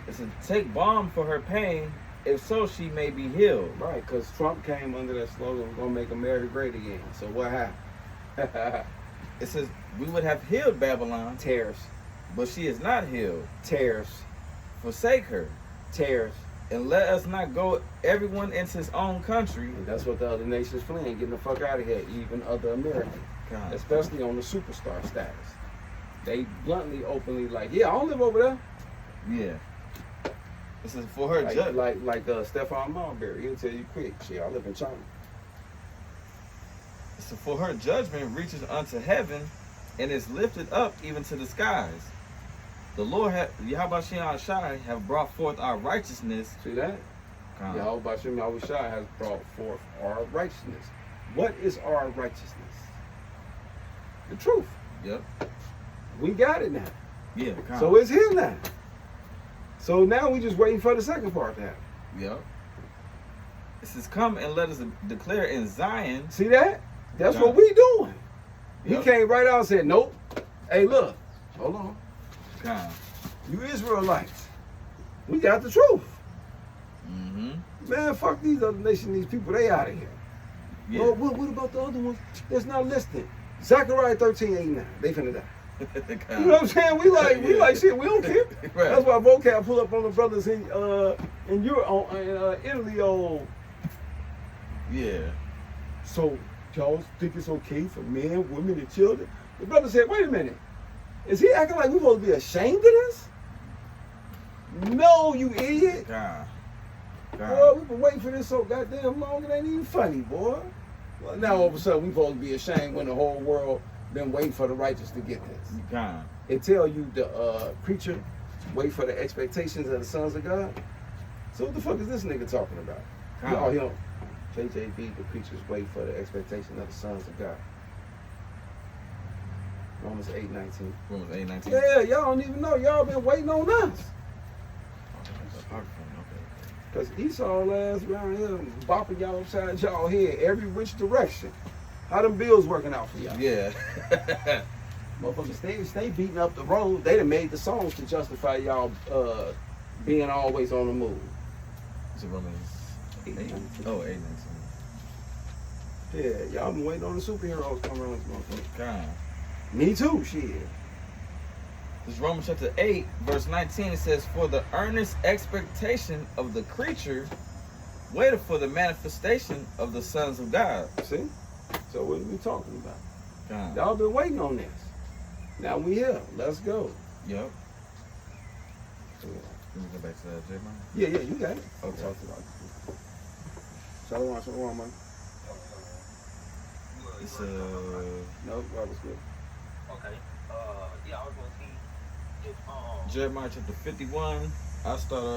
It says, take balm for her pain. If so, she may be healed. Right, because Trump came under that slogan, we're going to make America great again. So what happened? It says, we would have healed Babylon, Tariffs. but she is not healed. Tariffs. Forsake her, Tariffs. and let us not go everyone into his own country. And that's what the other nations fleeing, getting the fuck out of here, even other Americans. God. Especially on the superstar status. They bluntly, openly like, yeah, I don't live over there. Yeah. This is for her Like judge. like Stephon Marbury, he'll tell you quick, shit, I live in China. So for her judgment reaches unto heaven and is lifted up even to the skies. The Lord, Yahweh Shai, have brought forth our righteousness. See that? God. Yahweh Shai has brought forth our righteousness. What is our righteousness? The truth. Yep. We got it now. Yeah. God. So it's here now. So now we just waiting for the second part to happen. Yep. It says, come and let us declare in Zion. See that? That's God. what we doing. He Yep. came right out and said, nope. Hey, look. Hold on. God. You Israelites. We got the truth. Mm-hmm. Man, fuck these other nations, these people, they out of here. Yeah. Oh, what about the other ones that's not listening? Zechariah 13:89. They finna die. God. You know what I'm saying? We like shit. We don't care. Right. That's why vocab pull up on the brothers in Europe, in Italy. Oh, Yeah. so y'all think it's okay for men, women, and children? The brother said, "Wait a minute. Is he acting like we supposed to be ashamed of this?" No, you idiot. God. Boy, we've been waiting for this so goddamn long. It ain't even funny, boy. Well, now all of a sudden we supposed to be ashamed when the whole world been waiting for the righteous to get this. God. It tell you the preacher wait for the expectations of the sons of God. So what the fuck is this nigga talking about? God. Him. JJB, the preachers wait for the expectation of the sons of God. Romans 8:19. Romans 8:19. Yeah, y'all don't even know. Y'all been waiting on us. Because Esau ass around here bopping y'all upside y'all head every which direction. How them bills working out for y'all? Yeah. Motherfuckers stay beating up the road. They done made the songs to justify y'all being always on the move. It's Romans 8. Oh, 8:19. Yeah, y'all been waiting on the superheroes to come around this motherfucker. God. Me too, shit. This Romans chapter 8, verse 19, it says, "For the earnest expectation of the creature waited for the manifestation of the sons of God." See? So what are we talking about? God. Y'all been waiting on this. Now we here. Let's go. Yep. So, Let me go back to that, J-Man. yeah, you got it. Okay. Talk about it. Shalom, man. It's No, that was good. Okay. Yeah, I was gonna see if Jeremiah chapter 51. I'll start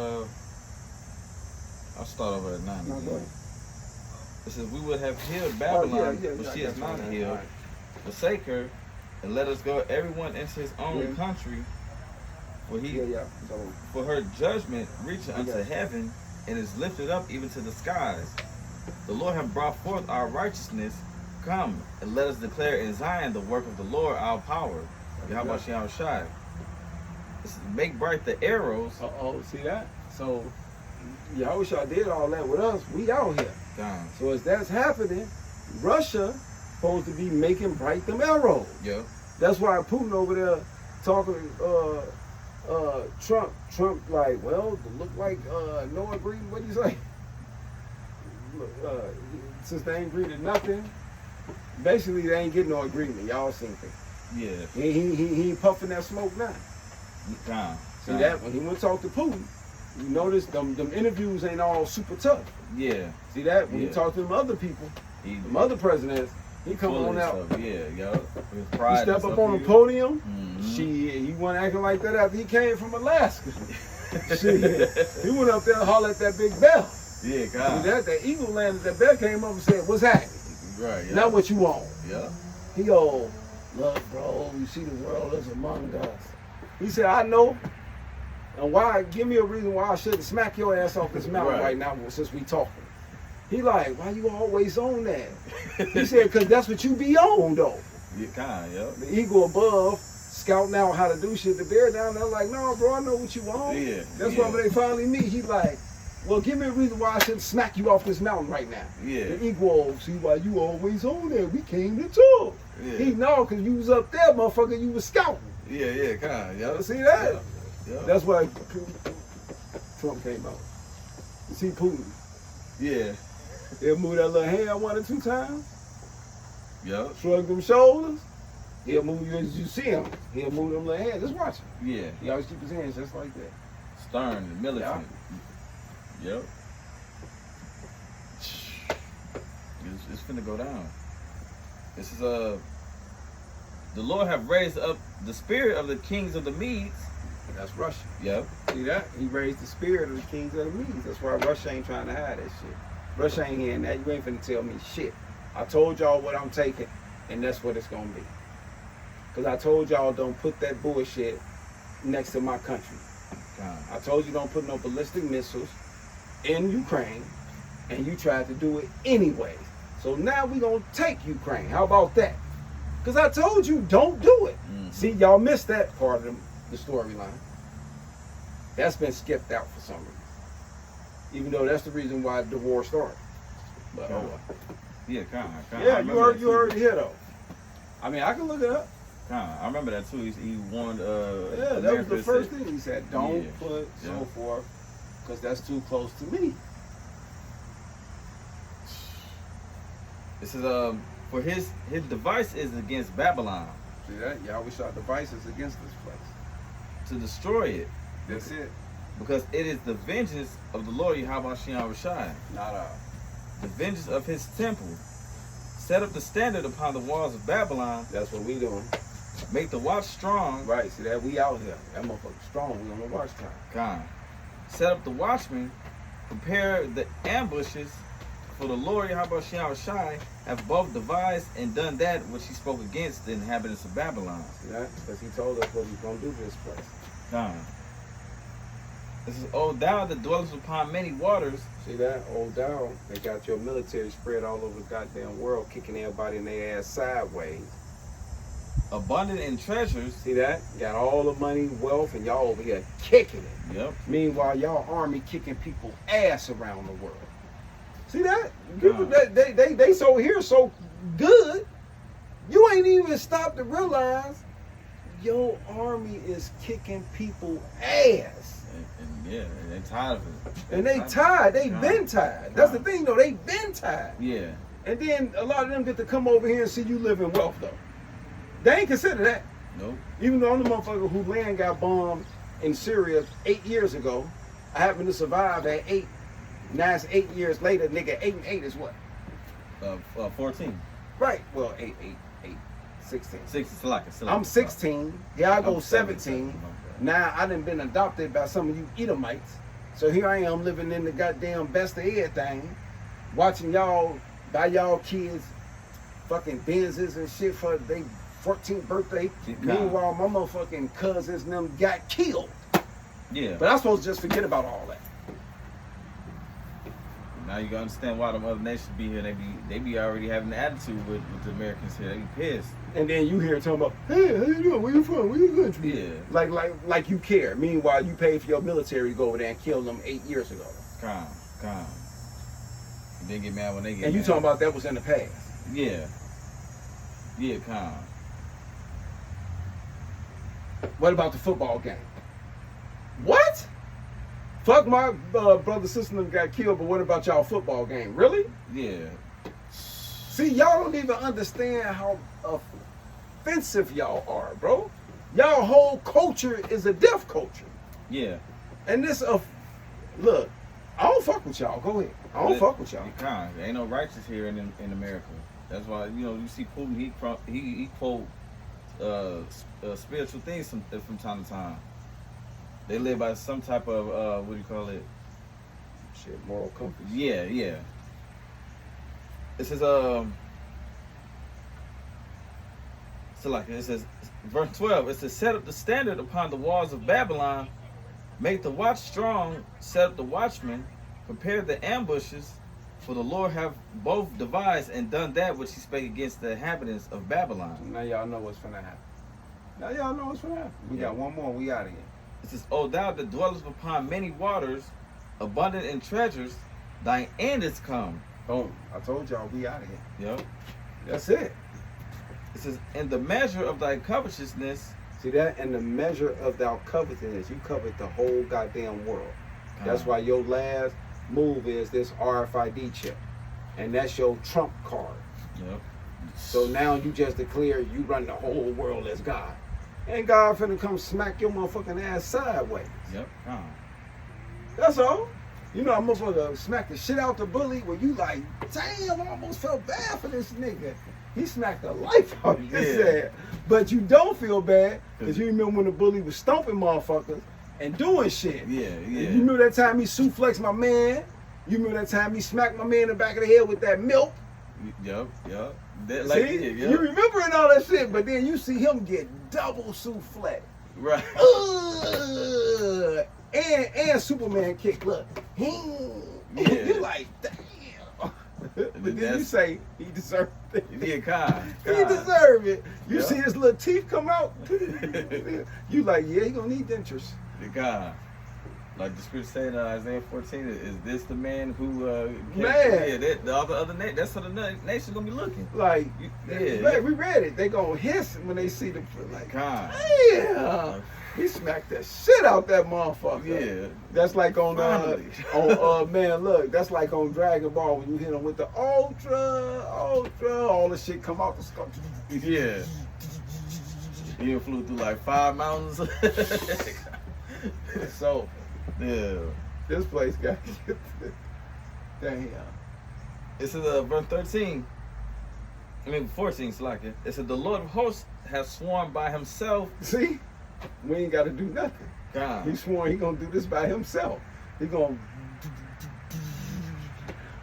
over at 9 No, go again. ahead. It says, "We would have healed Babylon, yeah, but I she got is you, not man. healed. All right. Forsake her, and let us go everyone into his own Yeah. country. For Yeah. So, for her judgment reacheth unto Okay. heaven, and is lifted up even to the skies. The Lord hath brought forth our righteousness. Come, and let us declare in Zion the work of the Lord our power. Yahweh Shem Shai. Make bright the arrows. see that? So, Yahushua did all that with us. We out here. Down. So as that's happening, Russia supposed to be making bright them arrows. Yeah. That's why Putin over there talking Trump like, well, it look like no agreement. What do you say? Since they ain't agreed to nothing, basically they ain't getting no agreement. Y'all seen it. Yeah. He ain't puffing that smoke now. Down. See that when he went to talk to Putin, you notice them interviews ain't all super tough. Yeah. See that when Yeah. he talked to them other people, He them other presidents, he come full on of out. stuff. Yeah, yo. His He pride step and up on the here. podium. Mhm. Shit, he wasn't acting like that after he came from Alaska. Shit, he went up there and hollered at that big bell. Yeah, See God. that eagle landed, that bell came up and said, "What's happening? Right, yeah. Not what you want." Yeah. He go, "Look, bro, you see the world is among us." He said, "I know. And why? Give me a reason why I shouldn't smack your ass off this mountain Right. right now since we talking." He like, "Why you always on that?" He said, "Cause that's what you be on though." Yeah, kind, yeah. The eagle above, scouting out how to do shit. The bear down there like, "No, bro, I know what you want." Yeah. That's yeah. why when they finally meet, he like, "Well, give me a reason why I shouldn't smack you off this mountain right now." Yeah. The eagle, "See why you always on there? We came to talk." Yeah. He know, cause you was up there, motherfucker. You was scouting. Yeah, kind, yeah. See that? Yeah. Yeah. That's why Trump came out. You see Putin? Yeah. He'll move that little hand 1 or 2 times, Yeah. shrug them shoulders. He'll move you as you see him. He'll move them little hands. Just watch him. Yeah. He always keep his hands just like that. Stern and militant. Yep. It's finna go down. This is the Lord have raised up the spirit of the kings of the Medes. That's Russia. Yep. See that? He raised the spirit of the kings of the Medes. That's why Russia ain't trying to hide that shit. Russia ain't hearing that. You ain't finna tell me shit. I told y'all what I'm taking, and that's what it's gonna be. Cause I told y'all don't put that bullshit next to my country. Kind. I told you don't put no ballistic missiles in Ukraine, and you tried to do it anyway. So now we gonna take Ukraine. How about that? Cause I told you don't do it. Mhm. See, y'all missed that part of the storyline. That's been skipped out for some reason. Even though that's the reason why the war started. But oh well. Yeah, kind. Yeah, you heard it here though. I mean, I can look it up. I remember that too. He warned. Yeah, that was the first thing he said. Don't Yeah, put so yeah. forth, because that's too close to me. This is for his device is against Babylon See that? Yahweh shot devices against this place. to destroy it, That's it. because it is the vengeance of the Lord Yahweh Shem Shai, Not the vengeance of his temple. Set up the standard upon the walls of Babylon. That's what we doing. Make the watch strong. Right. See that? We out here. That motherfucker strong. We on the watch time. God. Set up the watchmen. Prepare the ambushes. For the Lord Yahweh Shem Shai have both devised and done that which he spoke against the inhabitants of Babylon. See that? Because he told us what he's gonna do to this place. God. This is, O thou that dwellest upon many waters. See that? Old down. They got your military spread all over the goddamn world, kicking everybody in their ass sideways. Abundant in treasures. See that? Got all the money, wealth, and y'all over here kicking it. Yep. Meanwhile, y'all army kicking people ass around the world. See that? People they so here so good. You ain't even stopped to realize your army is kicking people ass. And yeah, and they tired of it. And they tired. They been tired. That's the thing though. They been tired. Yeah. And then a lot of them get to come over here and see you live in wealth though. They ain't consider that. Nope. Even though I'm the motherfucker who land got bombed in Syria 8 years ago, I happened to survive at 8. Now it's 8 years later, nigga. 8 and 8 is what? 14. Right. Well, 8, 16. 60, I'm 16. Yeah, I go I'm 17. Now I done been adopted by some of you Edomites. So here I am living in the goddamn best of everything, watching y'all buy y'all kids fucking Benzes and shit for their 14th birthday. Meanwhile, my motherfucking cousins and them got killed. Yeah. But I'm supposed to just forget about all that. Now you gotta understand why them other nations be here. They be already having an attitude with the Americans here. They be pissed. And then you hear talking about, hey, how you doing? Where you from? Where you country? Yeah. Like you care. Meanwhile, you paid for your military to go over there and kill them 8 years ago. Calm. They get mad when they get And you mad. talking about that was in the past. Yeah. Yeah, calm. What about the football game? What? Fuck my brother, sister them got killed, but what about y'all football game? Really? Yeah. See, y'all don't even understand how offensive y'all are, bro. Y'all whole culture is a death culture. Yeah. And this, look, I don't fuck with y'all. Go ahead. I don't fuck with y'all. Calm. There ain't no righteous here in America. That's why, you see Putin, he quote spiritual things from time to time. They live by some type of, what do you call it? Shit, moral compass. Yeah. It says, it says, verse 12, it says, set up the standard upon the walls of Babylon, make the watch strong, set up the watchmen, prepare the ambushes, for the Lord have both devised and done that which he spake against the inhabitants of Babylon. Now y'all know what's finna happen. We got one more, we out of here. It says, O thou that dwellest upon many waters, abundant in treasures, thine end is come. Boom. I told y'all we out of here. Yep. That's it. It says, in the measure of thy covetousness. See that? In the measure of thou covetousness, you covet the whole goddamn world. That's why your last move is this RFID chip. And that's your trump card. Yep. So now you just declare you run the whole world as God. And God finna come smack your motherfucking ass sideways. Yep. That's all. You know, I'm motherfucker smack the shit out the bully where you like, damn, I almost felt bad for this nigga. He smacked the life out of his ass. But you don't feel bad because you remember when the bully was stomping motherfuckers and doing shit. Yeah. You remember that time he suplexed my man? You remember that time he smacked my man in the back of the head with that milk? Yep. That, See? You remembering all that shit, but then you see him get double souffle. Right. And Superman kick. Look. You like, damn. But then you say he deserved it. Yeah, God. He deserved it. You see his little teeth come out. You like, yeah, he gonna need dentures. God. Like the scripture said in Isaiah 14, is this the man who Man. Yeah, the other that's how the nation gonna be looking. Like, Yeah. we read it. They gonna hiss when they see the like, God. damn. He smacked the shit out that motherfucker. Yeah. That's like on Finally. man, look, that's like on Dragon Ball when you hit him with the ultra, all the shit come out the skull. Yeah. He flew through like 5 mountains. So Yeah. this place got damn. It says verse 13. 14, Slacker. It said the Lord of hosts has sworn by himself. See? We ain't gotta do nothing. God. He swore he gonna do this by himself. He gonna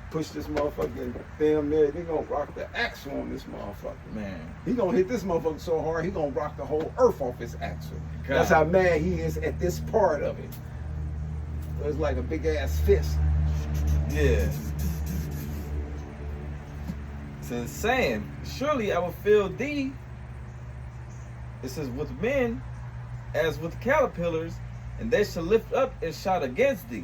push this motherfucking damn near. He gonna rock the axle on this motherfucker. Man. He gonna hit this motherfucker so hard he gonna rock the whole earth off his axle. God. That's how mad he is at this part of it. It's like a big ass fist. Yeah. It says, saying, surely I will fill thee. It says, with men as with caterpillars, and they shall lift up and shout against thee.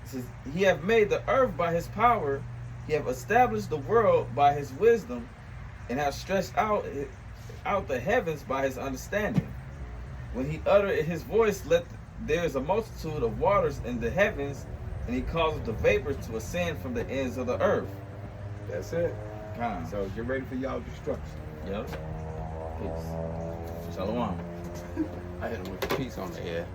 It says, He have made the earth by his power, he have established the world by his wisdom, and have stretched out the heavens by his understanding. When he uttered his voice, there is a multitude of waters in the heavens, and he causes the vapors to ascend from the ends of the earth. That's it. Kind. So get ready for y'all destruction. Yep. Peace. Shalom. I hit him with the piece on the head.